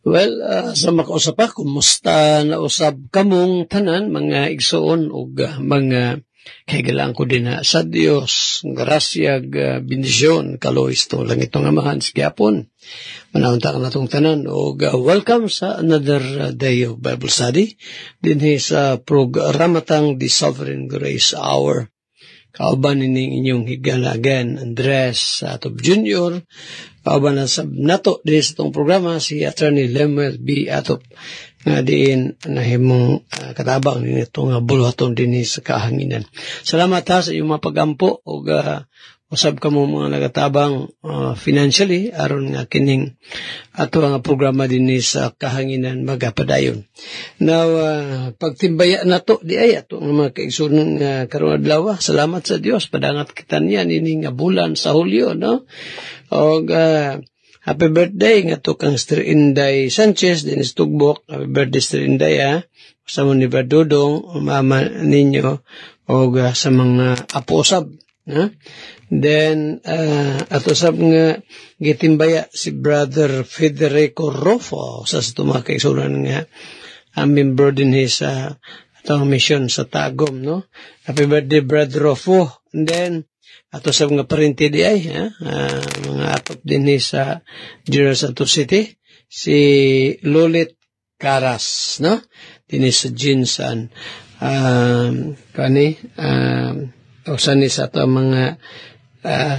Well, sa makausap kumusta na usab kamong tanan, mga igsoon o mga kaigalaan ko din sa Dios, grasya, bendisyon, kalois to lang itong amahan sa gyapon. Manahunta ka na itong tanan o welcome sa another day of Bible study din sa programatang The Sovereign Grace Hour. Kauban nining inyong higalagan Andres Atop Jr. Kauban na sa nato din sa itong programa si Attorney Lemuel B. Atop nga diin na himong katabang din itong buluhaton din sa kahanginan. Salamat sa iyong mga pag-ampo o usab ka mo mga nagatabang financially aron nga kining ato nga programa din sa kahanginan magapadayon. Now, pagtimbaya nato di ay ato nga mga kaigsunon nga karong adlaw. Salamat sa Dios padangat kita niya nini nga bulan sa Hulyo, no? Og happy birthday nga to kang Sister Inday Sanchez din sa Tugbok. Happy birthday Sister Inday, ha. Sa mga ni Bardudong, mama ninyo og sa mga aposab, ha? Then, ato sab nga gitimbaya si Brother Federico Rofo sa tumakay sunan nga member din sa atong mission sa Tagum, no? Happy birthday, Brother Rofo. And then, ato sab nga parente di ay, mga atop din sa General Santos City, si Lulit Caras, no? Din sa Jinsan. Sani sa ato mga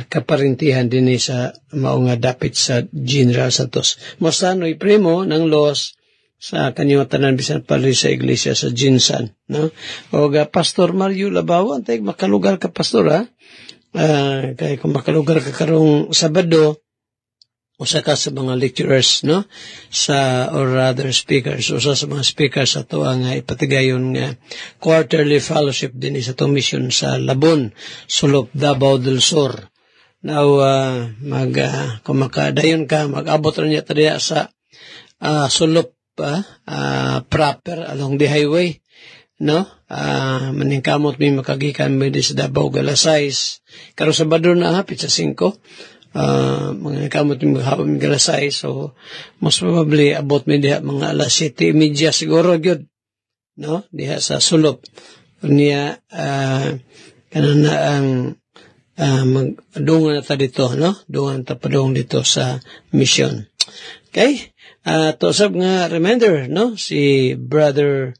kaparintihan din sa maunga dapit sa General Santos. Mostano'y primo ng los sa kanyang tanan bisan pali sa iglesia sa Jinsan, no? O Pastor Mario Labawan, tayo makalugar ka, Pastor, ha? Kaya kung makalugar ka karong Sabado, usa ka sa mga lecturers, no? Or rather speakers, usa sa mga speakers sa ito ang ipatigayon nga quarterly fellowship din sa itong mission sa Labon, Sulop, Davao del Sur. Now, kung makadayon ka, mag-abot rin niya tadiya sa Sulop proper along the highway, no? Maningkamot may makagikan may di sa Davao Galasais. Karong Sabado na hapit sa 5. Mga kamot yung maghapon mga alas 6, so most probably abot may diha mga alas 7:30 siguro gyud, no? Diha sa Sulop niya kanan na ang magdungan na ta dito, no? Dungan ta padung dito sa mission. Okay? To sab nga reminder, no? Si Brother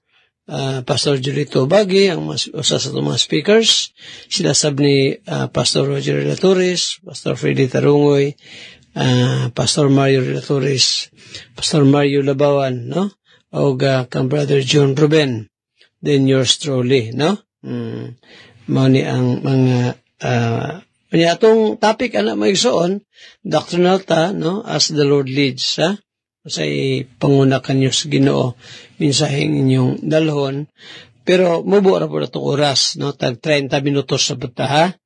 Pastor Julito Bagi, ang usa sa mga speakers, sila sab ni Pastor Roger Relatoris, Pastor Freddy Tarungoy, Pastor Mario Relatoris, Pastor Mario Labawan, no? O kang Brother John Ruben, then yours truly, no? Mao ni ang mga atong topic ana maigsoon, doctrinal ta, no? As the Lord leads, ha? Say panguna kanyo sa Ginoo minsaheng inyong dalhon, pero mubo ra po itong oras, no? Tag 30 minutos sa buta, ha?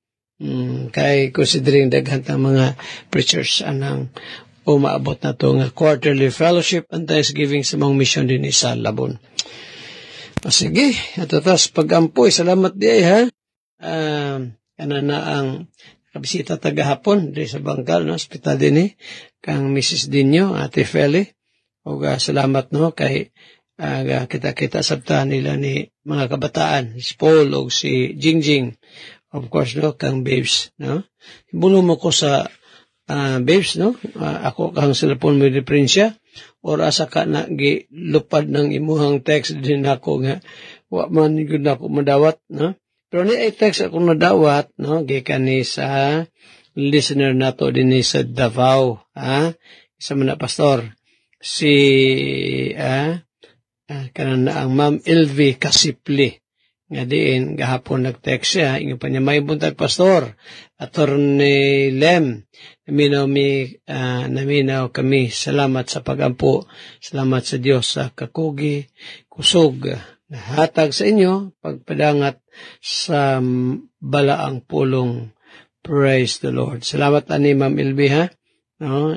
Kay considering daghan ta mga preachers anang umaabot na to nga quarterly fellowship and Thanksgiving sa mga mission din sa Labon. Sige, ato tas pagampoy, salamat di ay, ha? Na ang kabisita tagahapon di sa Bangkal, no? Hospital din kang Mrs. Dinyo, Ate Feli. O salamat, no? Kay kita-kita sabta nila ni mga kabataan, si Paul o si Jingjing. Of course, no? Kang Babes, no? Ibulo mo ko sa Babes, no? Ako kang cellphone mo diferensya or asa ka na gilupad ng imuhang text din ako nga wa man yun ako madawat, no? Pero ni ay text ako nadawat, no? Gikan ni sa listener nato din sa Davao, ha? Isa man na pastor, si kanan na ang Ma'am Elvie Kasipli, nga diin gahapon nag-text siya, inyo pa niya may buntag pastor, Attorney Lem, naminaw kami, salamat sa pagampo, salamat sa Diyos sa kakugi, kusog, nahatag sa inyo, pagpadangat sa balaang pulong. Praise the Lord. Salamat ani Ma'am Elvie, ha? No?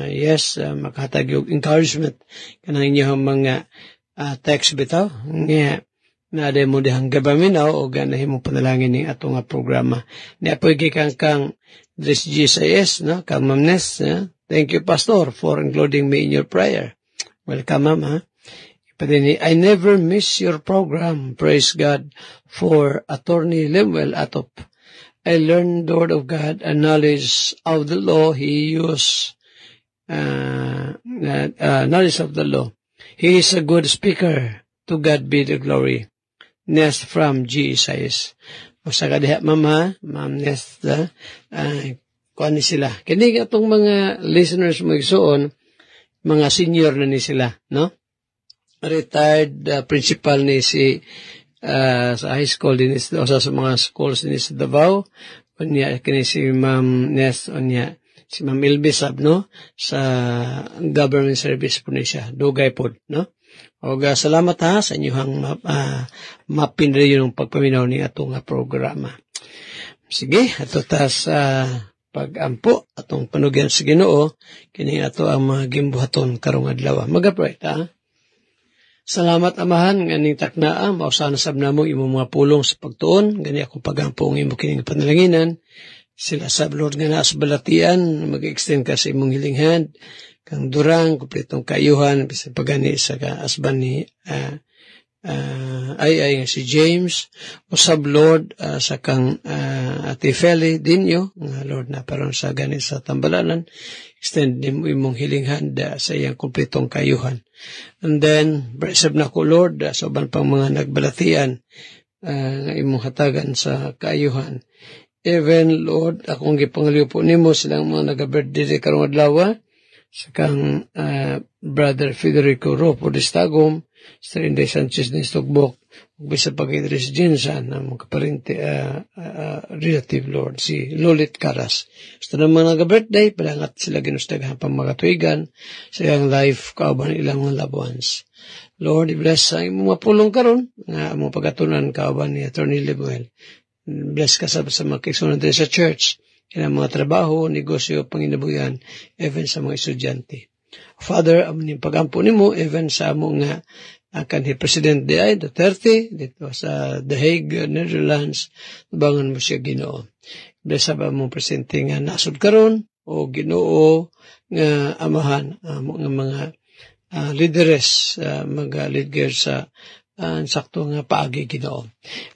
Yes, makahatag yung encouragement kanang inyong mga text bitaw. Nga, na mo dihang gabaminaw o ganahin mo panalangin ng atong programa. Niapoy kang Dres GSIS, no? Kang Ma'am Ness, thank you, Pastor, for including me in your prayer. Welcome, ma'am, ha? I never miss your program. Praise God for Attorney Lemuel Atop. I learned the Word of God and knowledge of the law. He used knowledge of the law. He is a good speaker. To God be the glory. Nest from Jesus. Usa ka diha, ma'am, ha? Ma'am Nest, kuan ni sila. Kini atong mga listeners mo igsuon, mga senior na ni sila, no? Retired principal ni si sa high school din o sa mga schools din sa Davao. Unya kini si Ma'am Nest, unya si Ma'am Ilbisab, no? Sa government service po ni siya. Dugay po, no? O salamat ha sa inyong mapinri yung pagpaminaw ni atong programa. Sige, ato ta sa pag-ampo atong panugyan sa Ginoo kini ato ang mga gimbuhaton karong adlaw. Magapray ta. Salamat amahan nganing taknaa mausana sab namo imong mga pulong sa pagtuon gani ako pagampo ang imong kining panalanginan. Sila sab Lord nga naa sa balatian mag-extend ka sa imong healing hand kang durang kumpletong kayuhan bisan pagani sa kaasban ni ay si James usab Lord sa kang Ate Feli dinyo nga Lord na paron sa gani sa tambalanan extend nimo imong healing hand sa iyang kumpletong kayuhan. And then presab na ko Lord sa uban pang mga nagbalatian nga imong hatagan sa kayuhan. Even Lord akong gipangaliw po nimo silang mga naga-birthday karong adlaw sa kang Brother Federico Ropo de Stagom, sa Inday Sanchez ni Stogbok, bisa pag-Idris Jinsan, ang mga kaparente relative Lord, si Lolit Caras. Gusto naman nag-birthday, palangat sila ginustagahan pang mga tuigan sa iyang life, kauban ilang mga loved ones. Lord, i-bless sa imong mga pulong karon nga among pagatunan kauban ni Attorney Lemuel. Bless ka sa mga kaigsunan din sa church, kailang mga trabaho, negosyo, panginabuyan, even sa mga estudyante. Father, aming pagampo nimo, even sa among nga kanhi President D.I. Duterte, dito sa The Hague, Netherlands, nabangan mo siya Ginoo. Bless ba mong presente nga nasod karon o Ginoo nga amahan mga leaders, mga leaders sa sakto nga paagi Ginoo.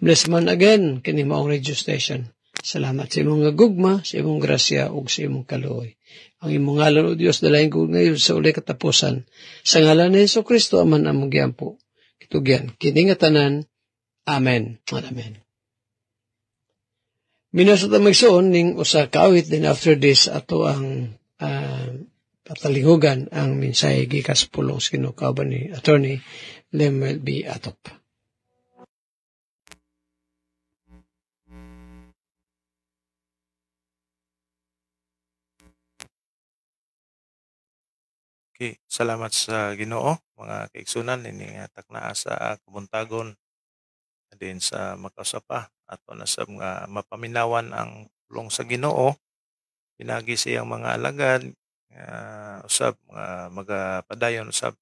Bless man again kini maong radio station. Salamat sa imong gugma, sa imong grasya, ug sa imong kaluoy. Ang imong ngalan o Dios dalahin ko ngayon sa uli katapusan. Sa ngalan ni Hesus Kristo aman among giampo. Kitugyan, kini nga tanan. Amen. Amen. Minasot ang magsuon ning usa ka awit din after this ato ang patalingugan ang mensahe gikas pulong sa Ginoo kauban ni Attorney Lemuel B. Atop. Okay, salamat sa Ginoo mga kaigsunan ini taknaa sa kabuntagon din sa makausapa ato na sa mga mapaminawan ang pulong sa Ginoo pinagi sa iyang mga alagad usab nga magapadayon usab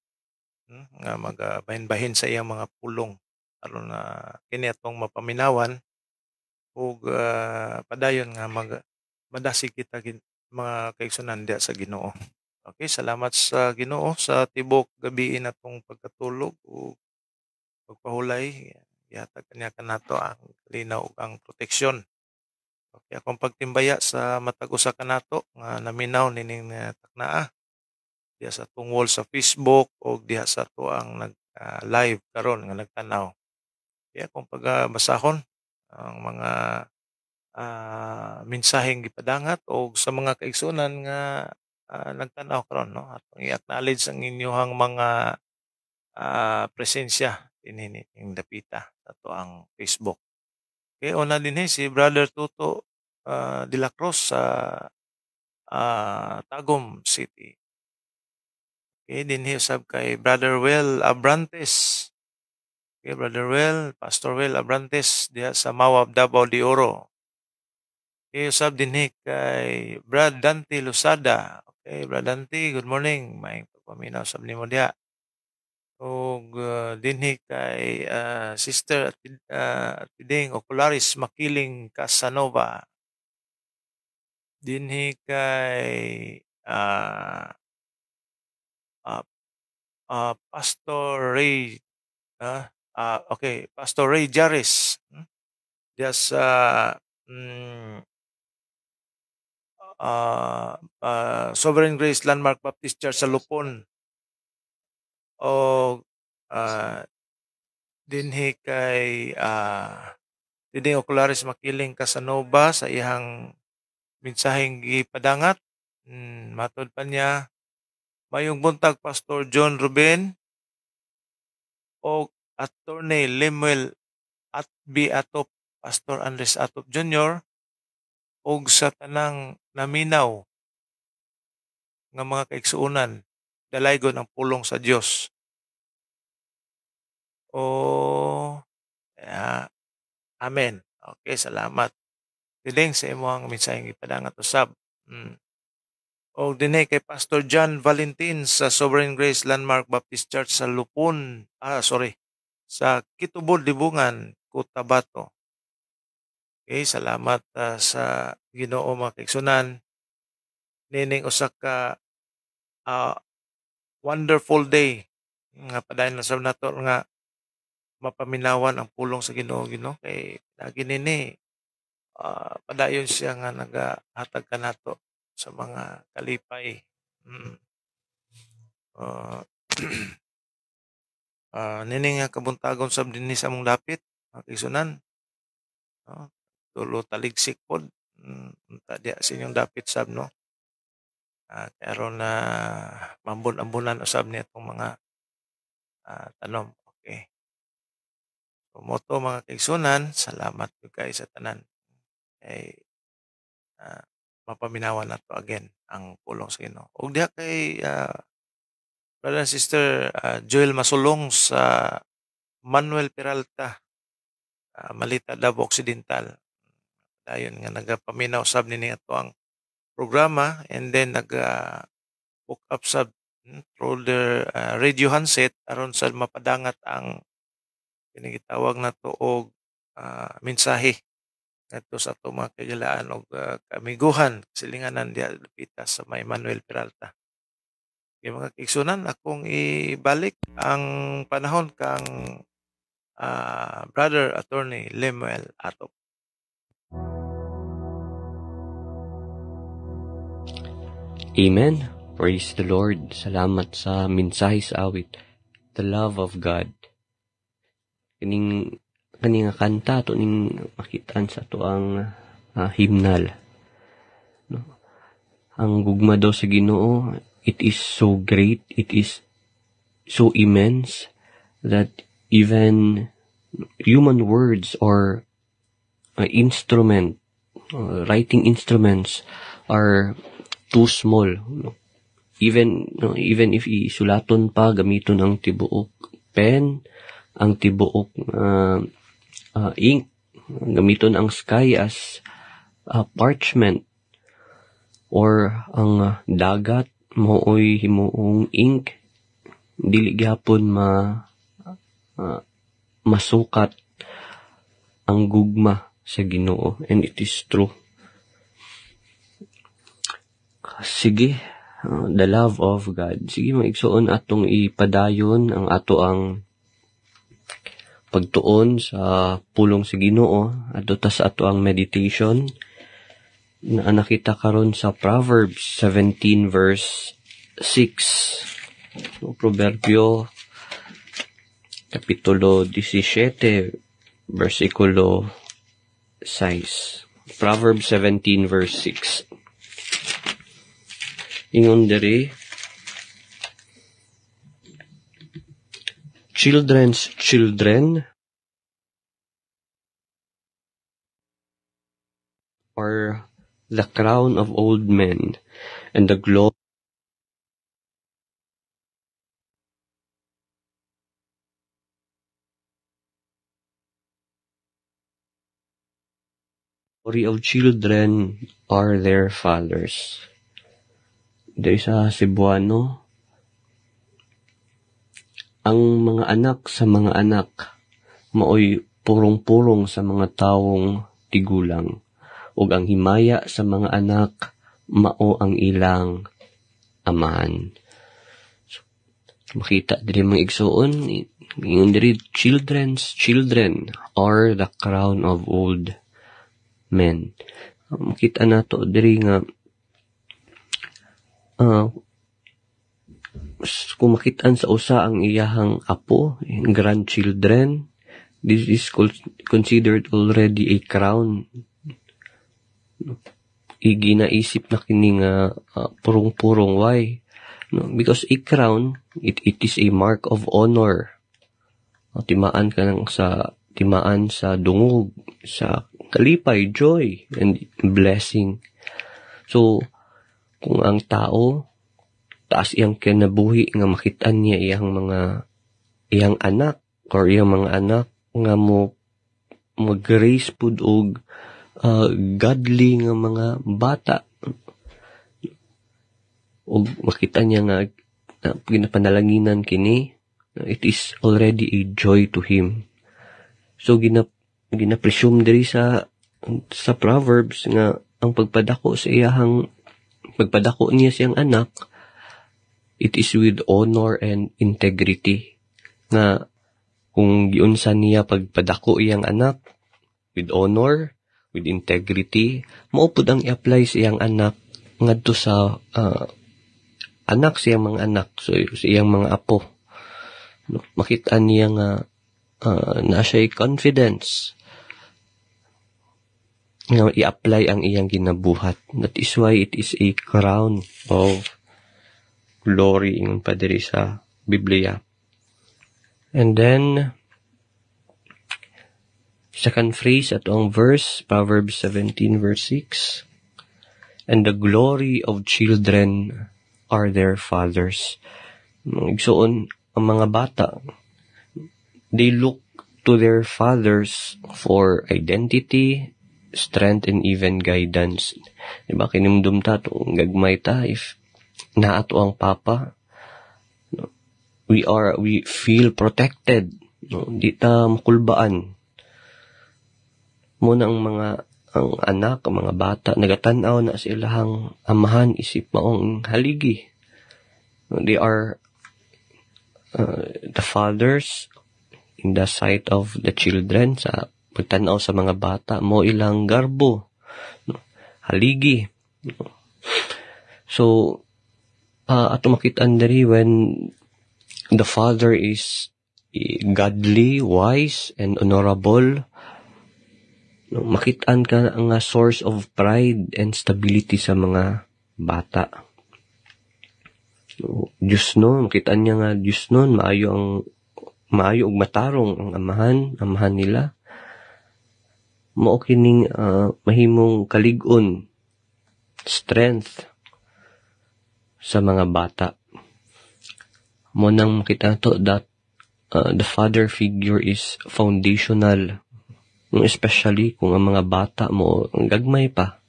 nga magabahin-bahin sa iyang mga pulong aron na kini atong mapaminawan ug padayon nga madasig kita mga kaigsunan diha sa Ginoo. Okay, salamat sa Ginoo sa tibok gabi natong pagkatulog o pagpahulay. Ihatag kaniya kanato ang linaw ug ang proteksyon. Okay, akong pagtimbaya sa matag usa kanato nga naminaw nining taknaa diha sa tungwol sa Facebook o diha sa to ang live karon nga nagtanaw. Kaya akong pagbasahon ang mga mensaheng gipadangat o sa mga kaigsunan nga nagtanaw karon no atong i-acknowledge ang inyong mga presensya dinhi ning dapita sa ato ang Facebook. Okay, una dinhi si Brother Tuto de la Cruz sa Tagum City. Okay, dinhi usab kay Brother Well Abrantes. Okay, Brother Well, Pastor Well Abrantes diha sa Mawab, Davao de Oro. Okay, usab dinhi kay Brad Dante Lusada. Okay, Brad Dante, good morning. May pagpaminaw sa nimo diha. Og dinhi kay Sister Tiding Ocularis Makiling Casanova. Dinhi kay Pastor Ray, Pastor Ray Jaris. Diya sa Sovereign Grace Landmark Baptist Church sa Lupon. O dinhi kay Diding Oculares Makiling Casanova sa iyang mensaheng gipadangat. Matod pa niya, mayong buntag Pastor John Ruben o Attorney Lemuel Atbi Atop, Pastor Andres Atop Jr. og sa tanang naminaw nga mga kaigsuonan, dalaygon ang pulong sa Dios. Amen. Okay, salamat. Diding sa imong mensaheng ipadangat usab. O dinhi kay Pastor John Valentin sa Sovereign Grace Landmark Baptist Church sa Lupon, sa Kitubod, Libungan, Cotabato. Okay, salamat sa Ginoo mga kaigsunan. Nining usa ka wonderful day nga padayon lang sa nato nga mapaminawan ang pulong sa Ginoo kay lagi nini padayon siya nga nagahatag kanato sa mga kalipay. Nini nga kabuntagon sab dinhi sa among dapit mga kaigsunan. Tulo taligsik pod. Unta diya sa inyong dapit sab no. Karon na mambun-ambunan usab niya itong mga tanom. Okay. Moto mga kaigsunan, salamat po kayo sa tanan. Ay mapaminawan na to again ang pulong sa Ginoo. Og diha kay brother and sister Joel Masulong sa Manuel Peralta, Malita, Davao Occidental. Dayon nga nagapaminaw sab nini ato ang programa, and then hook up sab through the radio handset aron sa mapadangat ang kinigitawag na to og mensahe ngadto sa ato mga kagalaan og kamiguhan silinganan diya lapita sa may Manuel Peralta. Okay, mga kaigsunan, akong ibalik ang panahon kang Brother Attorney Lemuel Atop. Amen. Praise the Lord. Salamat sa mensahe sa awit. The love of God. Kaning nga kanta to ning makitaan sa to ang hymnal. No? Ang gugma daw sa Ginoo, it is so great, it is so immense that even human words or writing instruments are too small. No? Even if isulaton pa, gamiton ang tibuok pen, ang tibuok ink, gamiton ang sky as parchment, or ang dagat mooy himuong ink, dili gyapon masukat ang gugma sa Ginoo, and it is true. Sige, the love of God. Sige, maigsuon atong ipadayon ang ato ang pagtuon sa pulong sa Ginoo, adto ta sa ato ang meditation na nakita karon sa Proverbs 17 verse 6. Proverbio kapitulo 17 versikulo 6. Proverbs 17 verse 6. Ingon diri, children's children are the crown of old men, and the glory of children are their fathers. Dahil sa Cebuano, ang mga anak sa mga anak maoy purong-purong sa mga tawong tigulang, ug ang himaya sa mga anak mao ang ilang amahan. So, makita diri mga igsoon, ingon diri, children's children are the crown of old men. Makita nato diri nga kung makitaan sa usa ang iyahang apo, grandchildren, this is considered already a crown. Iginaisip na kini nga purong-purong. Why? No, because a crown, it is a mark of honor. Timaan ka lang timaan sa dungog, sa kalipay, joy, and blessing. So, kung ang tao, taas iyang kinabuhi nga makitaan niya iyang anak, or iyang mga anak nga mag-raise pud og godly nga mga bata, o makita niya nga ginapanalanginan kini, it is already a joy to him. So gina-presume diri sa Proverbs nga ang pagpadako niya siyang anak, it is with honor and integrity. Nga kung giunsa niya pagpadako iyang anak with honor, with integrity, mao pud ang i-apply sa iyang anak ngadto sa anak siyang mga anak, so sa iyang mga apo. Makita niya nga na siya'y confidence nga i-apply ang iyang ginabuhat. That is why it is a crown of glory ingon pa diri sa Biblia. And then second phrase at ang verse, Proverbs 17 verse 6, and the glory of children are their fathers. Igsoon, ang mga bata, they look to their fathers for identity, strength, and even guidance. Diba, kinimdum ta itong gagmay ta, if naato ang papa, we feel protected, di ta makulbaan. Muna ang anak, ang mga bata, nagatanaw na sa ilahang amahan, isip maong haligi. They are the fathers in the sight of the children. Sa pagtanaw sa mga bata, mo ilang garbo, haligi. So, ato makitaan diri when the father is godly, wise, and honorable, makitaan ka ang source of pride and stability sa mga bata. Diyos no, makitaan niya nga Diyos no, maayo og matarong ang amahan nila. Mao kining mahimong kalig-on, strength sa mga bata. Mo nang makita to that the father figure is foundational, especially kung ang mga bata mo ang gagmay pa.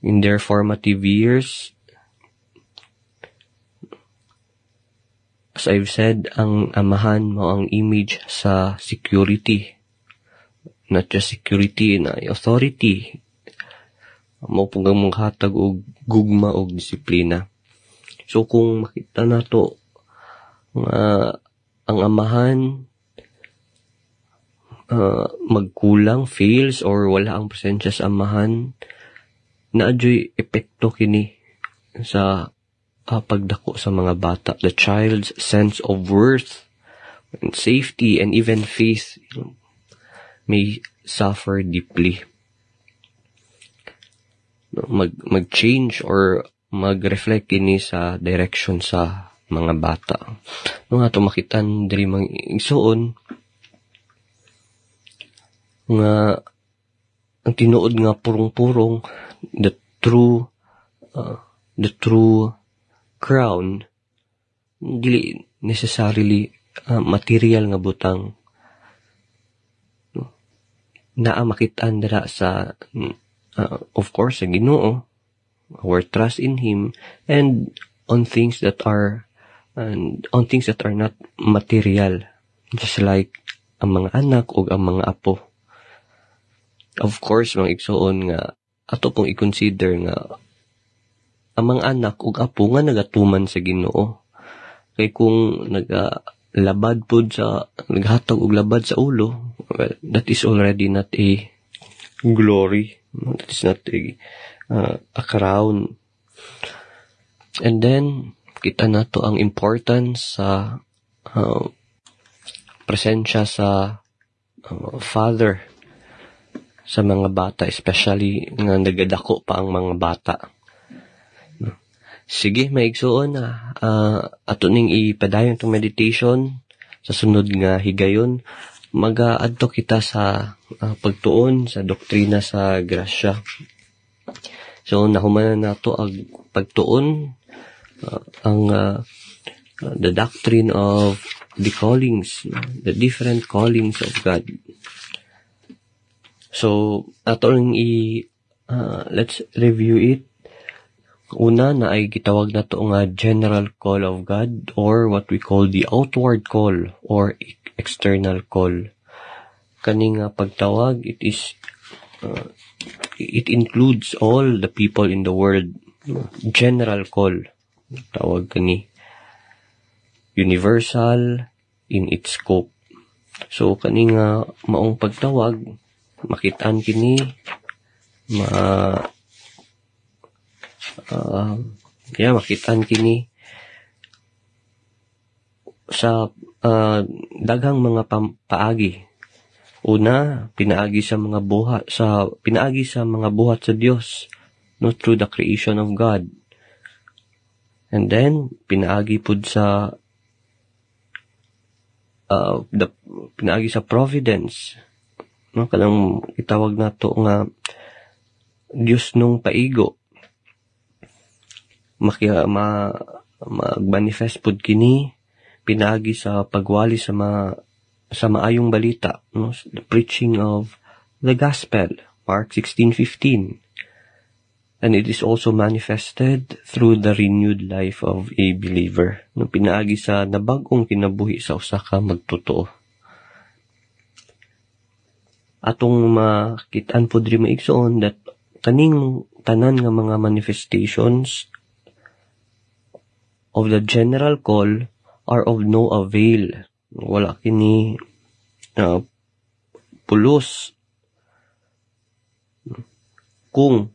In their formative years, as I've said, ang amahan mo ang image sa security. Not just security, na authority. Mo pong manghatag og gugma og disiplina. So kung makita nato ang amahan magkulang, fails, or wala ang presensya sa amahan, naadyo'y epekto kini sa pagdako sa mga bata. The child's sense of worth and safety and even faith may suffer deeply. Mag-change or mag-reflect kini sa direction sa mga bata. Nung ato makitan diri mga igsoon nga ang tinuod nga purong-purong, the true crown, dili necessarily material nga butang, naa makitaan dira sa of course sa Ginoo, our trust in Him, and on things that are not material, just like ang mga anak o ang mga apo. Of course, mga igsoon nga ato pong i-consider nga ang mga anak o apo nga nagatuman sa Ginoo, Kay kung naghatag og labad sa ulo, well, that is already not a glory. That is not a crown. And then, kita na to ang importance sa presensya sa father sa mga bata, especially nga nagadako pa ang mga bata. Sige, maigsuon na ato ning ipadayon tong meditation sa sunod nga higayon. Mag-aadto kita sa pagtuon sa doktrina sa grasya. So nahuman na nato ang pagtuon ang the doctrine of the callings, the different callings of God. So ato ning let's review it. Una na ay gitawag na to nga general call of God, or what we call the outward call or external call. Kaning pagtawag, it includes all the people in the world. General call, tawag kani. Universal in its scope. So kaning maong pagtawag, makitaan kini, makitaan kini sa daghang mga paagi. Una, pinaagi sa mga buhat sa Dios, no, through the creation of God. And then pinaagi pud sa pinaagi sa providence, no, kanang itawag nato nga Dios nung paigo. Mag-manifest pud kini pinaagi sa pagwali sa maayong balita, no? The preaching of the gospel, Mark 16:15. And it is also manifested through the renewed life of a believer, no? Pinaagi sa nabag-ong kinabuhi sa usa ka magtotoo. Atong makitaan pud diri maigsoon that kaning tanan nga mga manifestations of the general call are of no avail. Wala kini pulos kung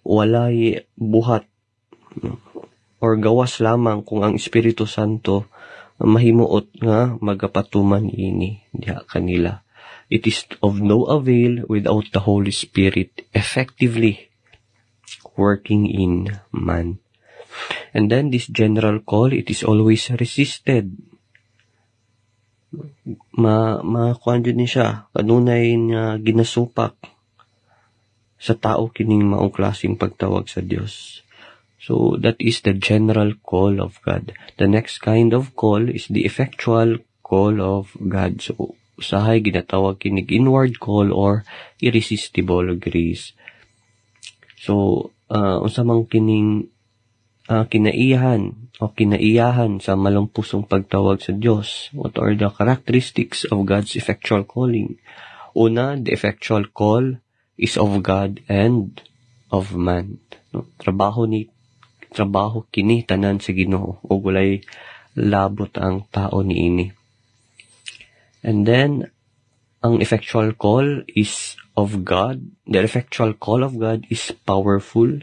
walay buhat or gawas lamang kung ang Espiritu Santo mahimuot nga magapatuman ini diha kanila. It is of no avail without the Holy Spirit effectively working in man. And then this general call, it is always resisted. Kuan jud ni siya, kanunay nga ginasupak sa tao kining maong klaseng pagtawag sa Dios. So that is the general call of God. The next kind of call is the effectual call of God. So usahay ginatawag kining inward call or irresistible grace. So unsa man kining kinaiyahan sa malampusong pagtawag sa Dios. What are the characteristics of God's effectual calling? Una, the effectual call is of God and of man. No? Trabaho kini tanan sa Ginoo ug walay labot ang tao niini. And then ang effectual call is of God. The effectual call of God is powerful,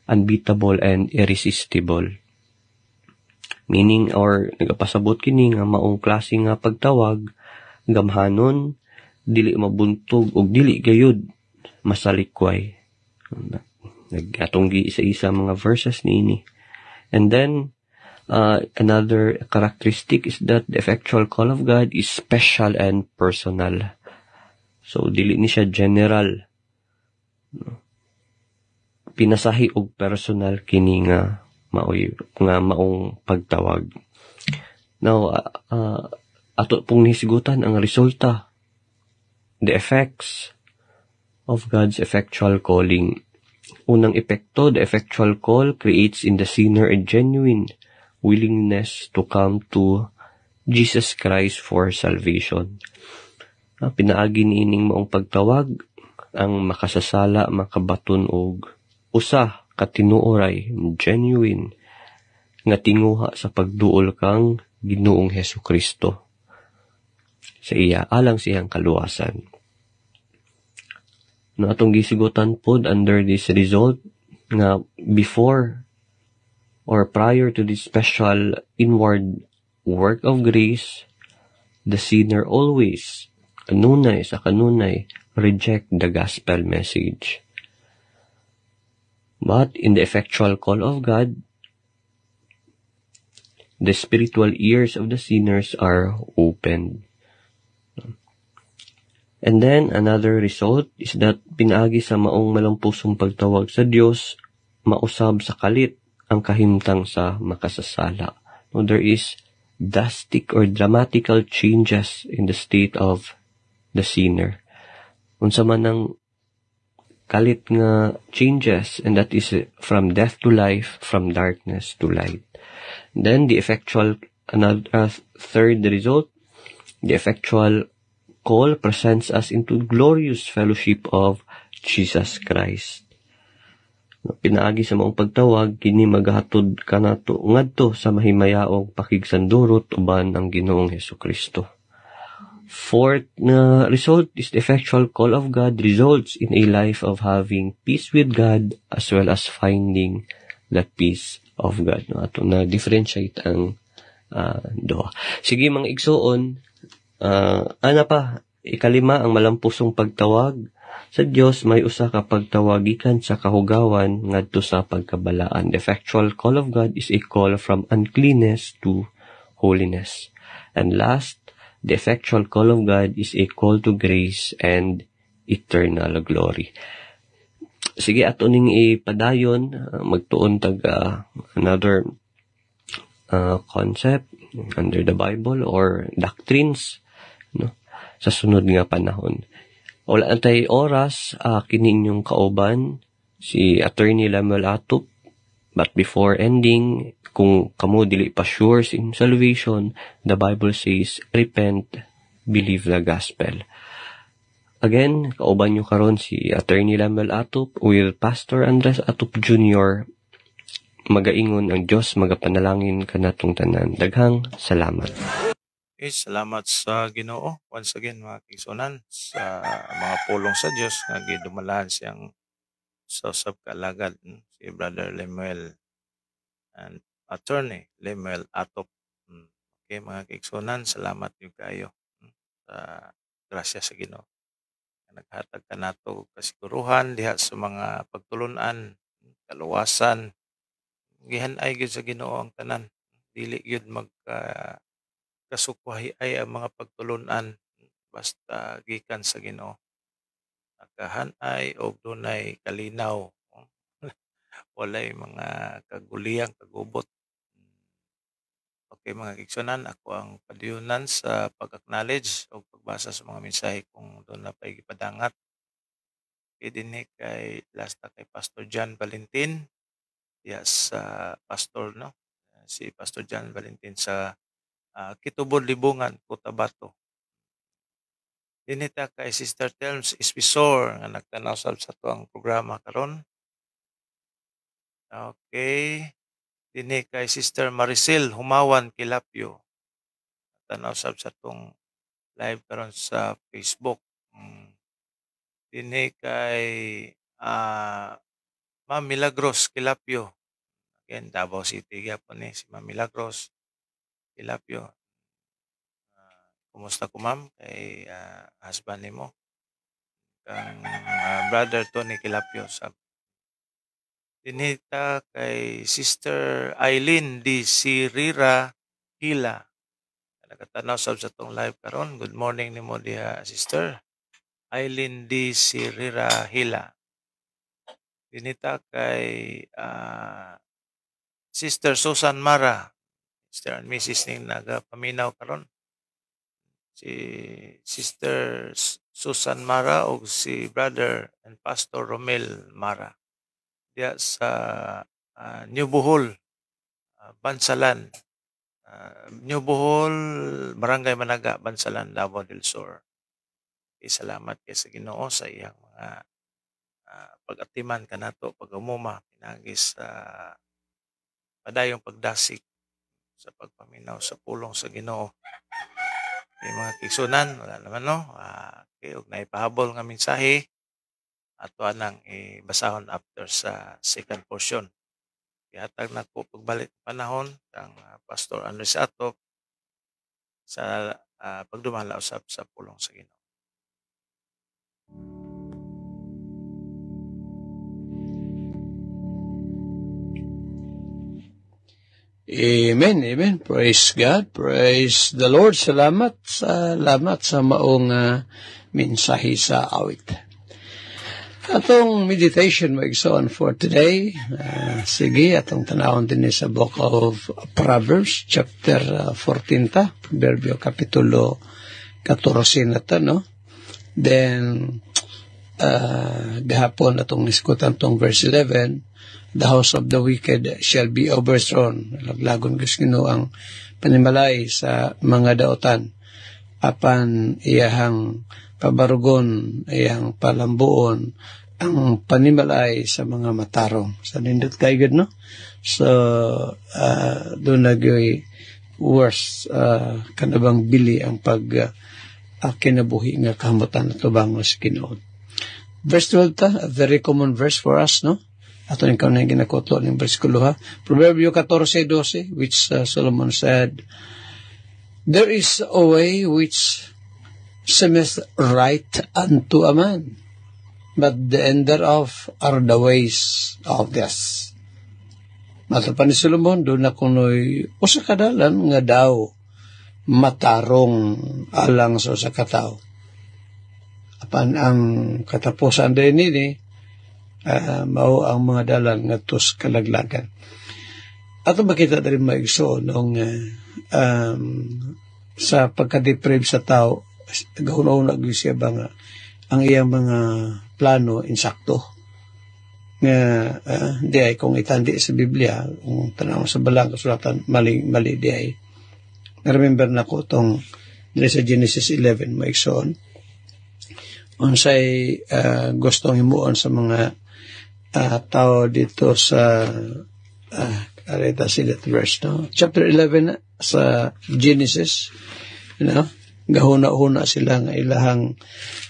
unbeatable, and irresistible. Meaning, or nagapasabot kini nga maong klase nga pagtawag, gamhanon, dili mabuntog, o dili gayud masalikway. Nagatong isa-isa mga verses niini. And then, another characteristic is that the effectual call of God is special and personal. So, dili ni siya general. Pinasahi og personal kini nga maong pagtawag. Now, ato pong nisigutan ang resulta, the effects of God's effectual calling. Unang epekto, the effectual call creates in the sinner a genuine willingness to come to Jesus Christ for salvation. Pinaagi niining maong pagtawag ang makasasala, makabaton og usa katinuoray, genuine nga tinguha sa pagduol kang Ginoong Hesukristo sa iya alang siyang kaluwasan. No, atong gisigutan pod under this result nga before or prior to this special inward work of grace, the sinner always kanunay reject the gospel message. But in the effectual call of God, the spiritual ears of the sinners are opened. And then, another result is that pinaagi sa maong malampusong pagtawag sa Diyos, mausab sa kalit ang kahimtang sa makasasala. No, there is drastic or dramatical changes in the state of the sinner. Unsa man ang kalit nga changes, and that is from death to life, from darkness to light. Then the effectual, third result, the effectual call presents us into glorious fellowship of Jesus Christ. Pinaagi sa maong pagtawag, kini maghatod kanato ngadto sa mahimayaong pakigsandurot uban ang Ginoong Hesukristo. Fourth result is the effectual call of God results in a life of having peace with God as well as finding the peace of God. No, ato na differentiate ang duha. Sige mga igsoon, ana pa ikalima ang malampusong pagtawag sa Dios may usa ka pagtawagikan sa kahugawan ngadto sa pagkabalaan. The effectual call of God is a call from uncleanness to holiness. And last, the effectual call of God is a call to grace and eternal glory. Sige, ato ning ipadayon, magtuon tag another concept under the Bible or doctrines, no, sa sunod nga panahon. Wala antay oras, kini inyong kauban, si Attorney Lemuel Atup. But before ending, kung kamo dili pa sure in salvation, the Bible says, repent, believe the gospel. Again, kauban nyo karon si Attorney Lemuel Atup with Pastor Andres Atup Jr. Magaingon ang Diyos, magapanalangin kanatong tanan. Daghang salamat. Okay, salamat sa Ginoo. Once again, mga kigsunan, sa mga pulong sa Diyos nga gidumalahan siyang sa usab ka alagad, si Brother Lemuel and Attorney Lemuel Atop. Okay, mga kigsunan, salamat yung kayo sa grasya sa Ginoo. Naghatag ka nato kasiguruhan diha sa mga pagtulunan, kaluwasan. Gihan-ay gyud sa Ginoo ang tanan. Dili gyud kasukwahi ay ang mga pagtulunan basta gikan sa Ginoo. Nakahan-ay og dunay kalinaw. Walay mga kaguliyang kagubot. Okay, mga kigsunan, ako ang padiyunan sa pag-acknowledge o pagbasa sa mga mensahe kung doon na pa'y gipadangat. Idini kay lasta kay Pastor John Valentin. Yes, pastor, no? Si Pastor John Valentin sa Kitubod Libungan, Cotabato. Dinita kay Sister Telms Ispisor nga nagtanaw sa tuang programa karon. Okay. Dini kay Sister Maricel Humawan Kilapyo. Tanaw sa tong live karon sa Facebook. Dini kay Ma'am Milagros Kilapyo. Again, Davao City gyapon ni si Ma'am Milagros Kilapyo. Kumusta ko ma'am kay husband nimo? Kang Brother Tony Kilapyo sa dinita kay Sister Eileen D. Sirira Hila. Nakatanaw sa tong live karon. Good morning nimo diha, Sister Eileen D. Sirira Hila. Dinita kay Sister Susan Mara. Sister and Mrs. ning nagapaminaw karon. Si Sister Susan Mara o si Brother and Pastor Romel Mara. Diya sa New Bohol, Bansalan. New Bohol, Barangay Managa, Bansalan, Davao del Sur. Salamat kay sa Ginoo sa iyang mga pag-atiman kanato, pag-umuma, pinagis sa padayong pagdasig sa pagpaminaw sa pulong sa Ginoo. Yung mga kaigsunan, wala naman no. Okay, ug naipahabol nga mensahe ato nang ibasahon after sa second portion. Ihatag na ko pagbalik panahon kang Pastor Andres Atok sa pagdumala usab sa pulong sa Ginoo. Amen, amen. Praise God, praise the Lord. Salamat sa maong mensahe sa awit. Atong meditation maigsoon for today. Sige, atong tanawon din sa book of Proverbs, chapter 14 ta, Proverbio kapitulo 14 na ta, no? Then, gahapon atong niskutan tong verse 11, the house of the wicked shall be overthrown. Laglagon Ginoo ang panimalay sa mga daotan. Apan iyahang pabarugon, iyang palambuon ang panimalay sa mga matarong. Sa nindot kaigad, no? So, doon nagyoy worse, kanabang bili ang kinabuhi nga kahamutan na tubang sa Ginoo. Verse 12 ta, a very common verse for us, no? Ato yung kaunay ginakotlo ng versikulo ha. Proverbio 14:12, which Solomon said, there is a way which seemeth right unto a man, but the end thereof are the ways of death. Matapan ni Solomon, doon na kunoy usa kadalan nga daw matarong alang sa usa ka tawo. Apan ang katapusan din ni mao ang mga dalan nga tus kalaglagan. Ato makita diri maigsoon nung sa pagka-deprive sa tao, gahuna-una gyud siya ba nga ang iyang mga plano insakto. Nga di ay kung itandi sa Biblia, kung tanaw sa balang kasulatan, mali di ay. Na-remember na ko itong sa Genesis 11 maigsoon. Unsay gustong himuon sa mga tao dito sa areta sila verse, no? Chapter 11 sa Genesis, you know, gahuna-huna sila nga ilahang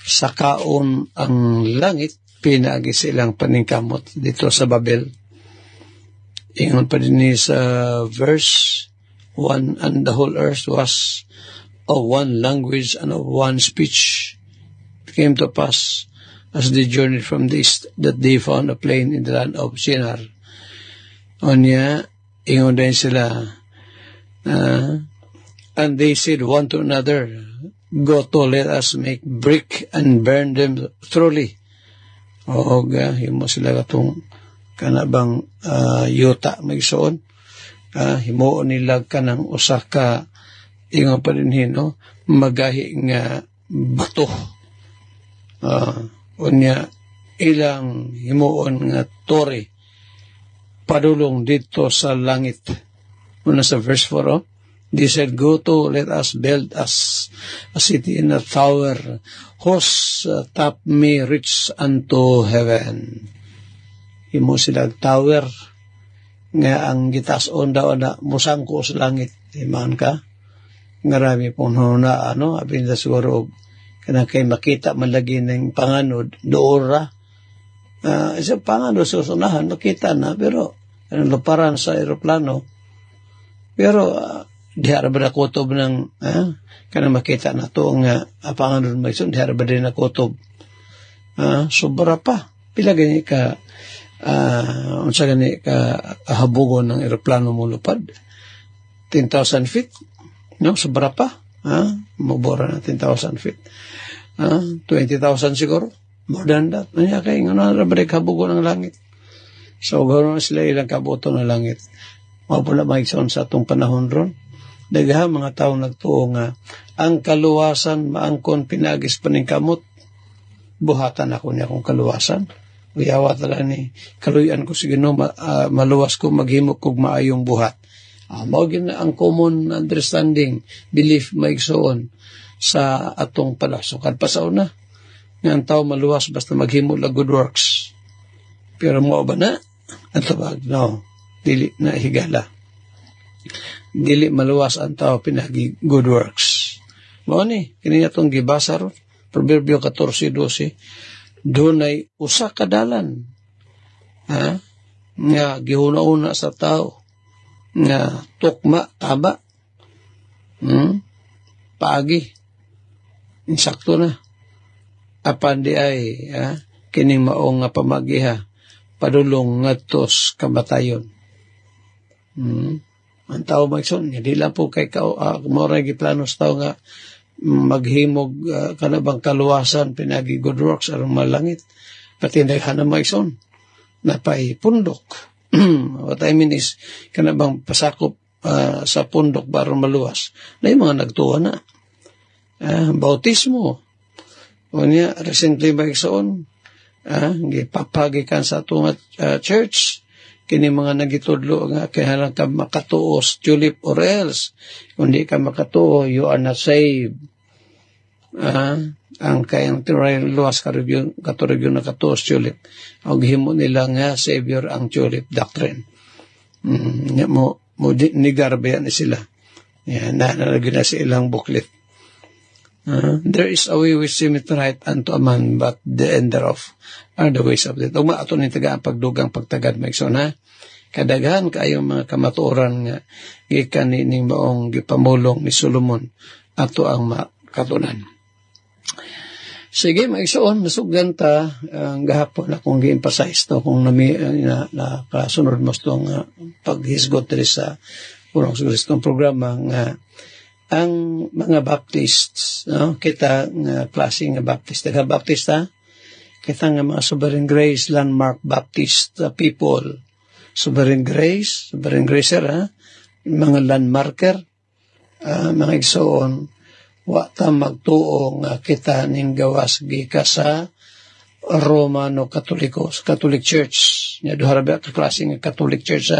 sakaon ang langit, pinagi silang paningkamot dito sa Babel. Ingon pa din sa verse 1, and the whole earth was of one language and of one speech. It came to pass as they journeyed from the east, that they found a plain in the land of Shinar. Onya, ingon din sila, and they said one to another, go to, let us make brick and burn them thoroughly. O himo sila katong kanabang yuta magsoon. Himuon nila kanang usa ka ingon pa rin no, magahi nga bato. Unya ilang himuon nga tore padulong dito sa langit. Una sa verse 4, they said, go to, let us build us a city in a tower whose top may reach unto heaven. Himo sila tower nga ang gitaas-on daw na musangko sa langit. Iman ka? Ngarami pong huna, abin na siguro kanang kay makita man lagi ng panganod doora. Isang panganod sa usunahan, makita na, pero luparan sa aeroplano. Pero di harap na kutob ng kanang makita na to nga panganod may sun, di harap din na kutob. Sobra pa. Pila gani ka unsa gani ka habugon ng aeroplano mo lupad? 10,000 feet? No, sobra pa. Mabora na 10,000 feet. 20,000 siguro. More than that. Kaya kayo, narabarik habugo ng langit. So, gano'n sila ilang kabuto ng langit. Mapula maigsoon sa atong panahon ron. Dagha mga tao nagtuo nga, ang kaluwasan, maangkon, pinagis paningkamot, buhatan ako niya kung kaluwasan. Uyawa tala ni, kaluyan ko sige no, maluwas ko, maghimok kog maayong buhat. Mawagin na ang common understanding, belief maigsoon sa atong palasukan. Pasaw na. Nga ang tao maluwas basta maghimo la good works. Pero mo ba na? Ang tabag, no. dili na higala. Dili maluwas ang tao pinagi good works. Mao ni kini atong gibasa ron. Proverbio 14:12. Dunay usa ka dalan nga gihuna-una sa tao nga tukma taba. Paagi. Insakto na. Apan di ay kining maong nga pamagiha padulong ngadtos kamatayon. Ang tao magson, hindi lang po kay maoray giplano sa tao nga maghimog kanabang kaluwasan pinagi good works aron malangit. Pati naghanap magson napay pundok. What I mean is kanabang pasakop sa pundok para maluwas. Na yung mga nagtuwa na. Bautismo. O niya, recently magson, gipapagikan sa atong church. Kini mga nagitudlo nga kaya ka makatuo sa tulip or else. Kung di ka makatuo, you are not saved. Ang kayang luwas katurigyon na katuo sa tulip. Ang himo nila nga savior ang tulip doctrine. Mo nigarbayan ni sila. Nalagyan na sa ilang booklet. There is a way which seemeth right unto a man, but the end thereof are the ways of death. Ug maato ni tagaan pagdugang pagtagad maigsoon kadaghan kaayo mga kamatuoran nga gikan ning maong gipamulong ni Solomon ato ang makatunan. Sige maigsoon nasugdan ta gahapon akong gi-emphasize to kung nakasunod mo tong paghisgot diri sa urang sugestong programa nga ang mga Baptists, kita nga klase nga Baptist, Baptista, kita nga mga Sovereign Grace, Landmark Baptist people, Sovereign Gracer, mga landmarker, mga igsoon, wata magtuo nga kita ning gawas gika sa Romano Katolikos, Catholic Church, nga duharabi ka klase nga Catholic Church,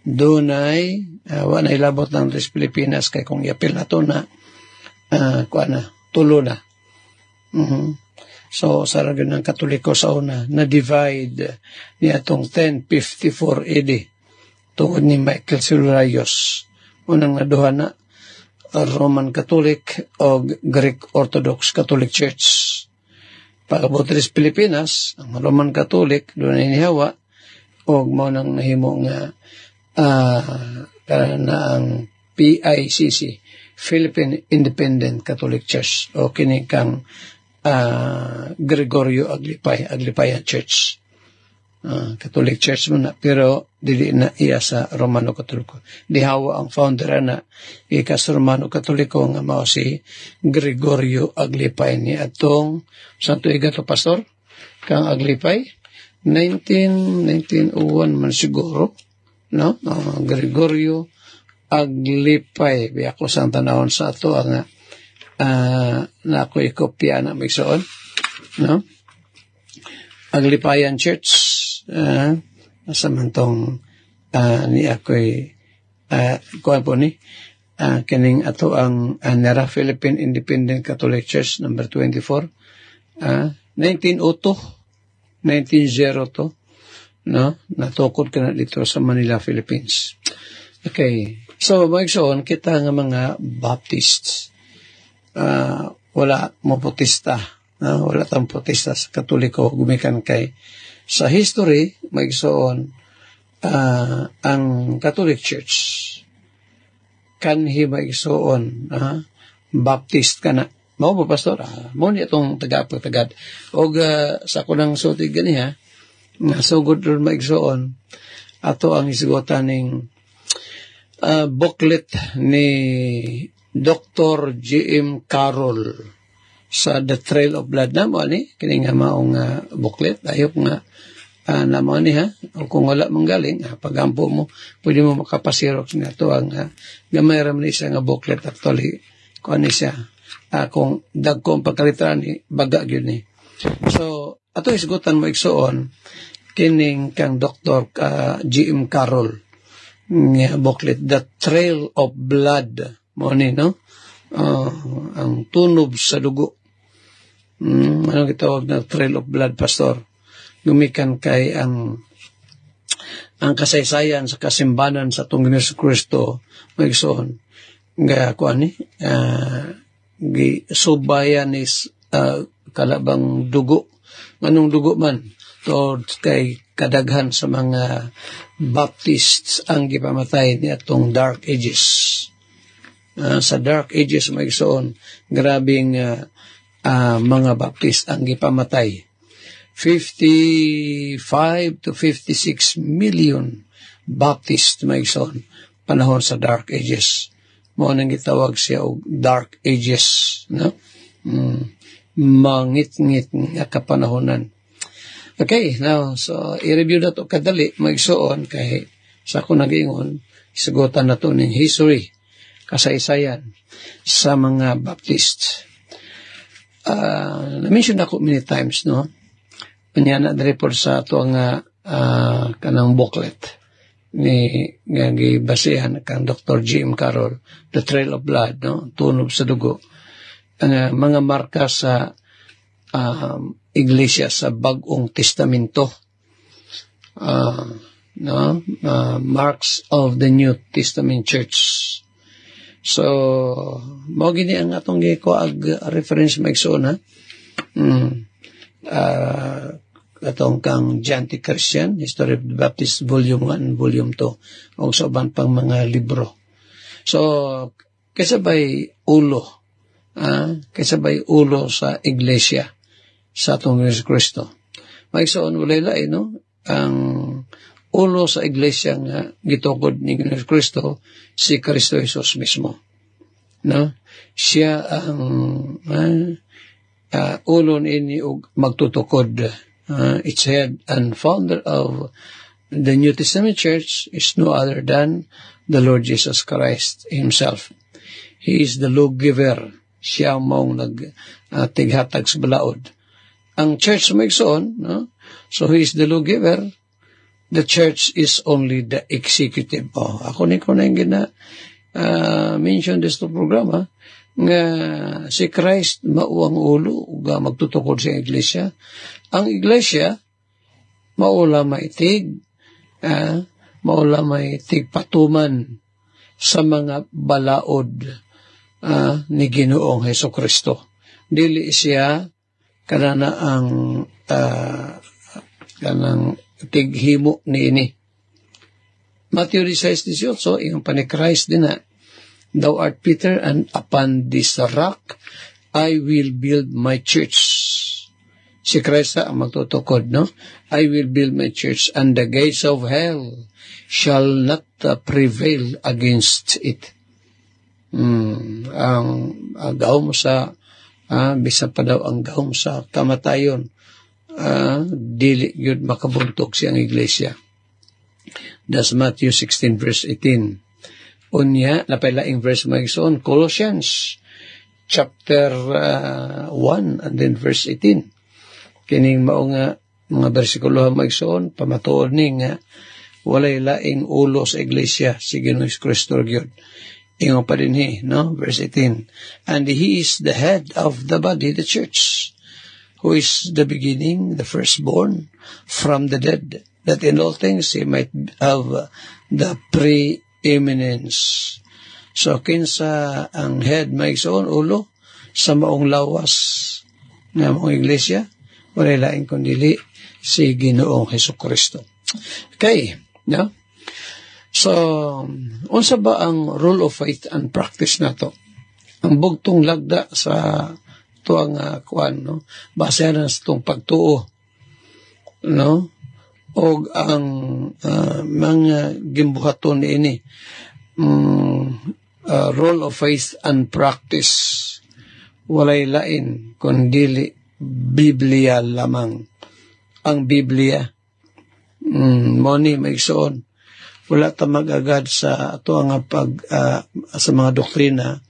dunay wanay labot ng Tres Pilipinas kay kung iapil na to na tulo na. So sarag ng Katoliko sa una na divide niya itong 1054 AD tungod ni Michael Silurius unang naduha na Roman Catholic o Greek Orthodox Catholic Church. Pagabot Tres Pilipinas ang Roman Catholic doon ay nihawa o mao nang nahimo nga na ang PICC, Philippine Independent Catholic Church, o kini kang Gregorio Aglipayan Church. Catholic Church mo na, pero dili na iya sa Romano Katoliko. Dihawa ang founder na ika sa Romano Katoliko nga mao si Gregorio Aglipay ni atong santo igato pastor kang Aglipay 1901 man siguro. No? Gregorio Aglipay. Biya ko sa tanahon sa ato ang na ako ikopya na magsoon. No? Aglipayan Church. Nasa mantong ni ako'y kuha po ni kining ato ang Nara Philippine Independent Catholic Church number 24. 1902. No, natukod ka na dito sa Manila, Philippines. Okay. So, magsoon, kita nga mga Baptists. Wala mo Bautista. Wala tang Bautista sa Katoliko. Gumikan kay. Sa history, magsoon, ang Catholic Church, kanhi magsoon, Baptist ka na. Mao ba, Pastor? Mao niya itong tagad. O sa kunang sutig ganiha, nasugod ron maigsoon ato ang isigutan ning booklet ni Dr. G.M. Carroll sa The Trail of Blood na mo ni kini nga maong booklet ayok nga na mo ni o kung wala manggaling pagampo mo pwede mo makapasirok na to ang gamay ra man siya nga booklet actually kuan ni siya kung dagkong pagkaliteran ni baga gyud ni so ato isgutan mo igsoon kining kang Dr. G.M. Carroll nga booklet The Trail of Blood mo ni no ang tunob sa dugo anong gitawag na Trail of Blood Pastor gumikan kay ang ang kasaysayan sa kasimbanan sa atong Ginoong Kristo maigsoon nga kuan ni subayan is kalabang dugo, anong dugo man to kay kadaghan sa mga Baptists ang gipamatay ni atong Dark Ages. Sa Dark Ages maigsoon grabing mga Baptist ang gipamatay. 55 to 56 million Baptist maigsoon panahon sa Dark Ages. Mao nang gitawag siya og Dark Ages, no? Mangit-ngit nga kapanahonan. Okay, now, so, i-review na to kadali, maigsoon, kay sa ako nag-ingon, isagutan na to ng history, kasaysayan, sa mga Baptist. Na-mention ako many times, no? Panyana na report sa ito ang kanang booklet ni gibasehan kang Dr. Jim Carroll, The Trail of Blood, no? Tunog sa dugo. Ang mga marka sa iglesia sa Bagong Testamento, marks of the New Testament Church. So, mo gini ang atong gikuag reference maigsoon, ha? Atong kang Janti Christian, History of the Baptist, Volume 1, Volume 2, o sa uban pang mga libro. So, kasabay ulo sa iglesia sa atong Yesus Kristo. Maigsoon ulay-lay, no? Ang ulo sa iglesia nga gitukod ni Yesus Kristo, si Kristo Jesus mismo. No? Siya ang ulo ni magtutukod. Its head and founder of the New Testament Church is no other than the Lord Jesus Christ Himself. He is the lawgiver. Siya mong tighatag sa balaod. Ang church maigsoon, no? So He is the lawgiver. The church is only the executive. Ako ni ko na yung mention this to programa nga si Christ mauang ulo nga magtutukod sa iglesia. Ang iglesia maula maitig patuman sa mga balaod ni Ginoong Hesukristo. Dili siya kanana ang kanang tighimo niini. Matthew 16:18 yung pa ni Christ din na, Thou art Peter, and upon this rock I will build my church. Si Christ ang magtutukod, no? I will build my church, and the gates of hell shall not prevail against it. Ang gawom sa bisa pa daw ang gawom sa kamatayon, dili yun makabuntog siyang iglesia. That's Matthew 16 verse 18. Unya, napailaing verse maigsoon, Colossians chapter 1 and then verse 18. Kining mao nga mga bersikulo maigsoon, pamatuod ni nga walay laing ulo sa iglesia si Ginoong Kristo gyud. Ingon pa din no? Verse 18. And He is the head of the body, the church, who is the beginning, the firstborn from the dead, that in all things He might have the preeminence. So, kinsa ang head maigsoon, ulo, sa maong lawas nga maong iglesia, wala laing kundili si Ginoong Hesukristo. Okay, no? So, unsa ba ang rule of faith and practice nato? Ang bugtong lagda sa tuang kuan, no? Basehan sa tong pagtuo, no? O ang mga gimbuhaton ini, rule of faith and practice, walay lain kundili Biblia lamang. Ang Biblia, moni maigsoon, wala ta mag-agad sa ato nga sa mga doktrina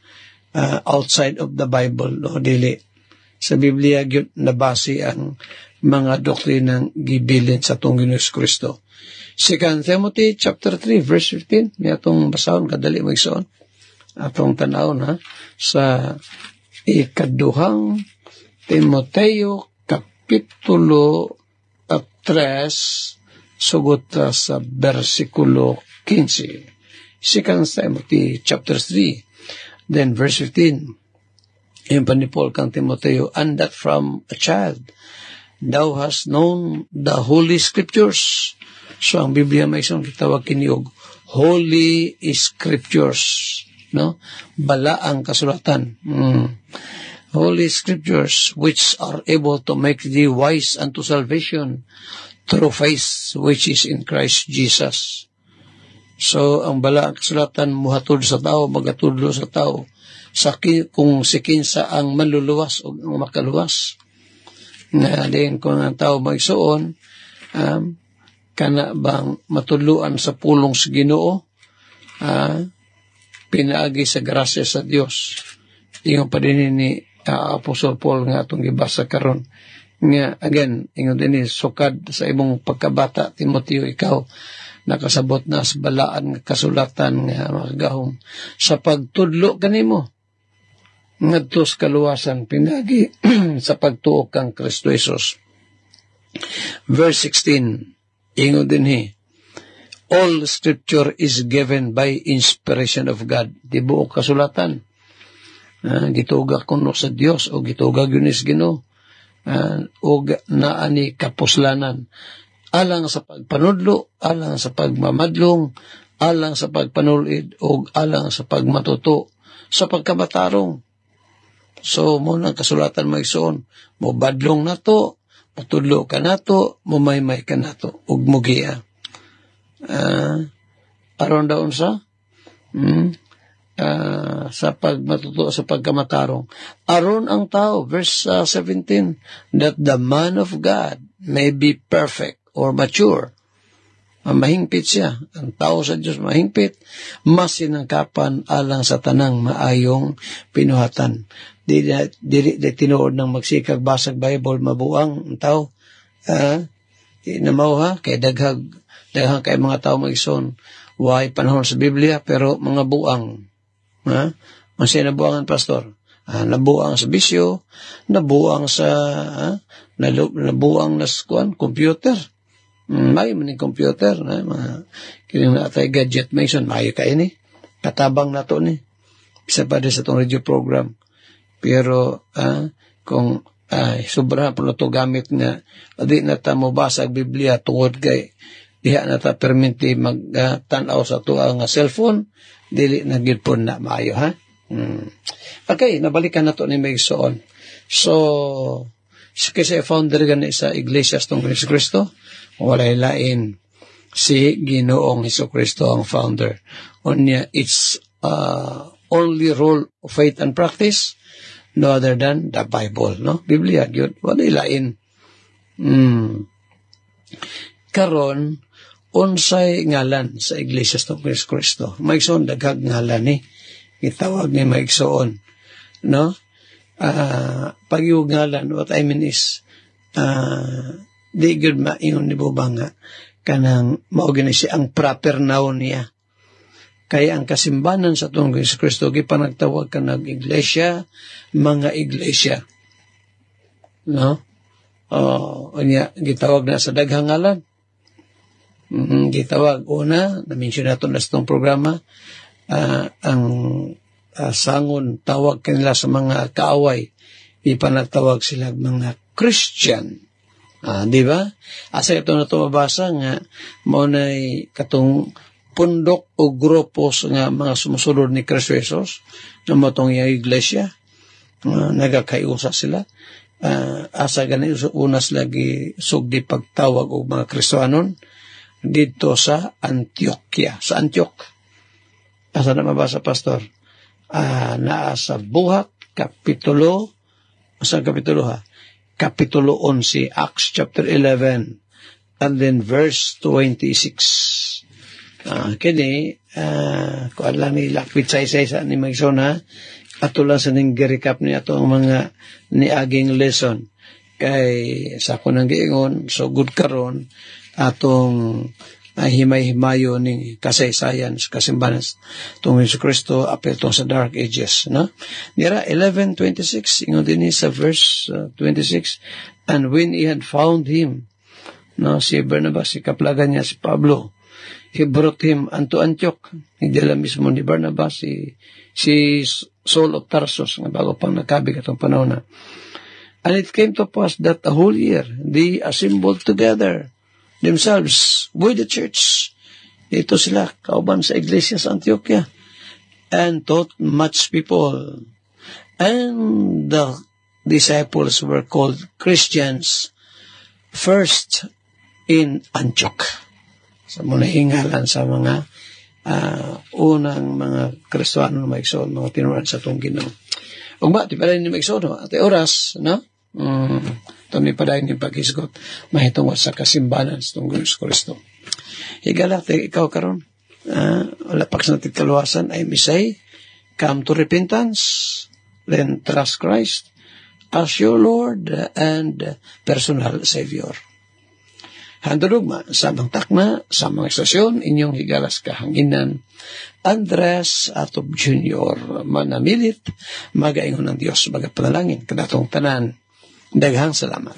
outside of the Bible, no? Dili sa Biblia gyud nabase ang mga doktrinang gibilin sa atong Ginoong Kristo. 2 Timothy chapter 3 verse 15, may atong basahon kadali maigsoon. Atong tanawon sa ikaduhang Timoteo kapitulo 3 sugot sa versikulo 15. 2 Timothy chapter 3, then verse 15. Yung pa ni Paul kang Timoteo, and that from a child thou hast known the Holy Scriptures. So, ang Biblia may isang kitawag kiniog, Holy Scriptures, no? Bala ang kasulatan. Holy Scriptures, which are able to make thee wise unto salvation through faith which is in Christ Jesus. So, ang bala ang kasulatan muhatod sa tao, magatudlo sa tao, kung si kinsa ang manluluwas o makaluwas. Na din kung ang tao magsuon, kana bang matuluan sa pulong sa Ginoo, pinaagi sa grasya sa Dios. Ingon pa din ni Apostol Paul nga atong gibasa karon nga again ingon din sukad sa imong pagkabata Timoteo, ikaw nakasabot na sa balaan nga kasulatan nga magahom sa pagtudlo kanimo ngadto sa kaluwasan pinagi sa pagtuo kang Kristo Jesus. Verse 16, ingon din all scripture is given by inspiration of God. Di buong kasulatan. Gituga kuno sa Dios o gituga gyunis Ginoo. O naani kapuslanan. Alang sa pagpanudlo, alang sa pagmamadlong, alang sa pagpanulid, o alang sa pagmatuto, sa pagkabatarong. So, muna kasulatan magsoon, mo badlong na to, patudlo ka na to, mumaymay ka na to, ug mugiya. Aron daon sa pagmatuto, sa pagkamatarong. Aron ang tao, verse 17, that the man of God may be perfect or mature. Mahingpit siya. Ang tao sa Diyos mahingpit, mas sinangkapan alang sa tanang maayong pinuhatan. Dili tinuod ng magsikag basag Bible mabuang ang tao. Namaw ha, kay daghang kay mga tao mag-ison, way panahon sa Biblia, pero mga buang. Masaya nabuangan, pastor? Nabuang sa bisyo, nabuang sa, nabuang na computer. May maning computer, mga kiling na atay gadget may son, mayo ka ini. Katabang na to ni. Isa pa din sa itong radio program. Pero, kung sobra po na ito gamit nga, di na ta mo basag Biblia tungod kay diha na ta perminti mag-tanaw sa ito ang cellphone, dili na gilpon na maayo, ha? Okay, nabalikan na ito ni Megsoon. So, kasi founder gani sa Iglesia sa Hesus Kristo, walay lain si Ginoong Hesus Kristo ang founder. Onya, it's only rule of faith and practice, no other than the Bible, no? Biblia, yun, walay lain. Karon, unsay ngalan sa Iglesia sa Hesus Kristo. Maigsoon, daghag ngalan ni. Itawag ni maigsoon. No? Pag yung ngalan, what I mean is, di good maingon ni Bubang nga, kanang maorganize ang proper noun niya. Kaya ang kasimbanan sa itong Hesus Kristo, gipanagtawag ka ng iglesia, mga iglesia. No? Gitawag na sa daghang ngalan. Gitawag una, na-mention nato na sa itong programa, ang sangon tawag kanila sa mga kaaway, ipanagtawag sila mga Christian. Di ba? Asa ito na ito mabasa nga, maunay katong pundok o grupos nga mga sumusunod ni Kristo Jesus, na matong yung iglesia, nagakaiusa sila. Asa ganun, unas lagi sugdi pagtawag o mga Kristoanon, dito sa Antioquia. Sa Antioch. Asa na mabasa, Pastor? Naa sa Buhat, Kapitulo, sa Kapitulo ha? Kapitulo 11, Acts chapter 11, and then verse 26. Kini, kuan lang ni Lakwit sa ni Magson ha? Ato lang sa ning recap ni ato ang mga niaging lesson. Kay sa ako nang giingon, so good karon atong himay-himayo ni kasaysayan sa kasimbanan tungod sa Kristo apil tong sa dark ages, no? Nira 11:26 ingon din sa verse 26, and when he had found him, no, si Barnabas, si kaplagan niya si Pablo. He brought him unto Antioch. Hidala mismo ni Barnabas, si Saul of Tarsus, nga bago pang nakabig atong panahon na. And it came to pass that a whole year, they assembled together themselves with the church. Ito sila, kauban sa iglesia sa Antioquia, and taught much people. And the disciples were called Christians first in Antioch. Sa muna hingalan sa mga unang mga Kristiyano na maigsoon, mga tinuran sa itong Ginoo. Ug ba, di pala ni maigsoon, ate oras, no? Ito ni padayon ni paghisgot, mahitungod sa kasimbalan sa itong Ginoo Kristo. Higala, ikaw karon, wala pa sa natin kaluwasan, ay misay, come to repentance, then trust Christ as your Lord and personal Savior. Handurugma, sa mga takna, sa mga estasyon, inyong higalas kahanginan, Andres Atob Jr. manamilit, magaingon ng Diyos, magapanalangin, kadatong tanan. Daghang salamat.